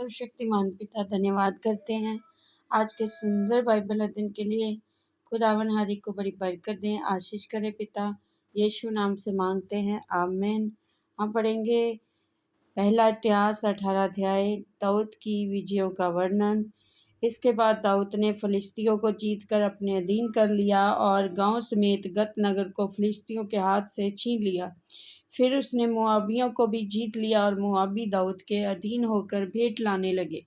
सर्वशक्तिमान पिता धन्यवाद करते हैं आज के सुंदर बाइबल अध्ययन के लिए। खुदावन हर एक को बड़ी बरकत दें, आशीष करें पिता, यीशु नाम से मांगते हैं, आमीन। हम पढ़ेंगे पहला इतिहास 18 अध्याय, दाऊद की विजयों का वर्णन। इसके बाद दाऊद ने फिलिस्तियों को जीतकर अपने अधीन कर लिया और गांव समेत गत नगर को फिलिस्तियों के हाथ से छीन लिया। फिर उसने मोआबियों को भी जीत लिया और मोआबी दाऊद के अधीन होकर भेंट लाने लगे।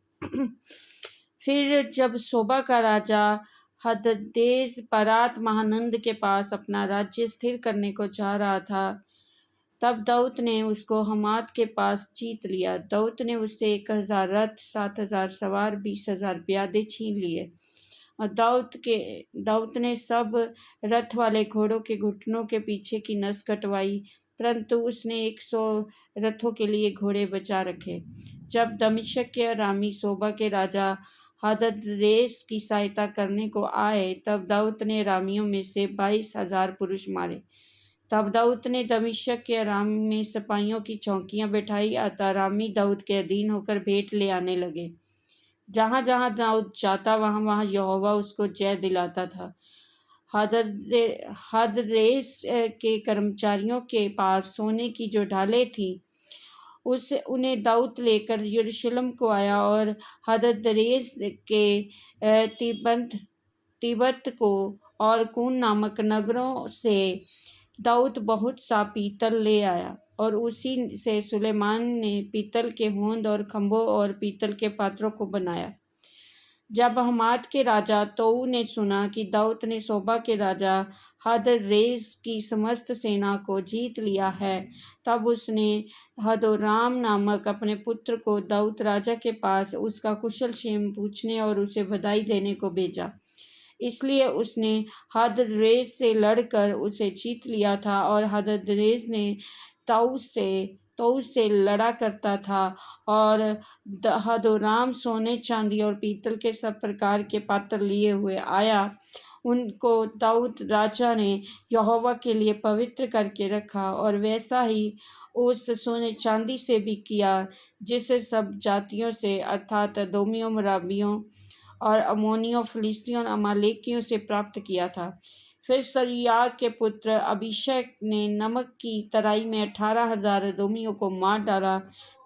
फिर जब सोबा का राजा हददेस परात महानंद के पास अपना राज्य स्थिर करने को जा रहा था, तब दाऊद ने उसको हमात के पास जीत लिया। दाऊद ने उससे 1000 रथ, 7000 सवार, 20,000 प्यादे छीन लिए और दाऊद ने सब रथ वाले घोड़ों के घुटनों के पीछे की नस कटवाई, परंतु उसने 100 रथों के लिए घोड़े बचा रखे। जब दमिश्क के अरामी सोबा के राजा हददरेस की सहायता करने को आए, तब दाऊद ने अरामियों में से 22,000 पुरुष मारे। तब दाऊद ने दमिश्क के अराम में सिपाहियों की चौकियां बैठाई, अतः अरामी दाऊद के अधीन होकर भेंट ले आने लगे। जहाँ जहाँ दाऊद जाता वहाँ वहाँ यहोवा उसको जय दिलाता था। हदरेस के कर्मचारियों के पास सोने की जो ढालें थीं, उन्हें दाऊद लेकर यरूशलेम को आया और हददरेस के तिब्बत को और कून नामक नगरों से दाऊद बहुत सा पीतल ले आया और उसी से सुलेमान ने पीतल के होंद और खंभों और पीतल के पात्रों को बनाया। जब हमात के राजा तोऊ ने सुना कि दाऊद ने सोबा के राजा हदरेस की समस्त सेना को जीत लिया है, तब उसने हदोराम नामक अपने पुत्र को दाऊद राजा के पास उसका कुशल क्षेम पूछने और उसे बधाई देने को भेजा। इसलिए उसने हदरेस से लड़कर उसे जीत लिया था और हदरेस ने तोऊ से लड़ा करता था। और हदोराम सोने, चांदी और पीतल के सब प्रकार के पात्र लिए हुए आया। उनको दाऊद राजा ने यहोवा के लिए पवित्र करके रखा और वैसा ही उस सोने चांदी से भी किया जिसे सब जातियों से, अर्थात अदोमियों, मोआबियों और अम्मोनियों, फिलिस्तियों और अमालेकियों से प्राप्त किया था। फिर सरूयाह के पुत्र अबीशै ने नमक की तराई में 18,000 अदोमियों को मार डाला।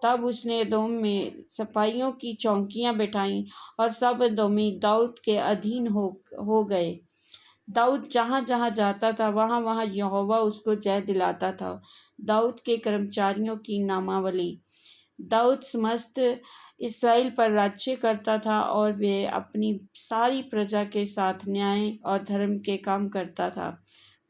तब उसने अदोम में सिपाहियों की चौकियां बैठाईं और सब अदोमी दाऊद के अधीन हो गए। दाऊद जहाँ जहाँ जाता था वहाँ वहाँ यहोवा उसको जय दिलाता था। दाऊद के कर्मचारियों की नामावली। दाऊद समस्त इस्राएल पर राज्य करता था और वे अपनी सारी प्रजा के साथ न्याय और धर्म के काम करता था।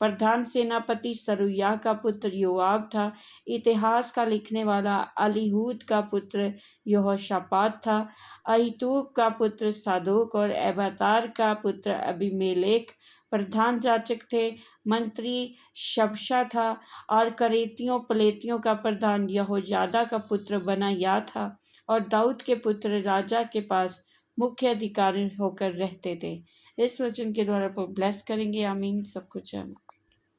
प्रधान सेनापति सरूयाह का पुत्र योआब था। इतिहास का लिखने वाला अलीहूद का पुत्र यहोशापात था। अहीतूब का पुत्र सादोक और एब्यातार का पुत्र अबीमेलेक प्रधान याजक थे। मंत्री शबशा था और करेतियों पलेतियों का प्रधान यहोयादा का पुत्र बनायाह था। और दाऊद के पुत्र राजा के पास मुख्य अधिकारी होकर रहते थे। इस वचन के द्वारा ब्लेस करेंगे, आमीन। सब कुछ है।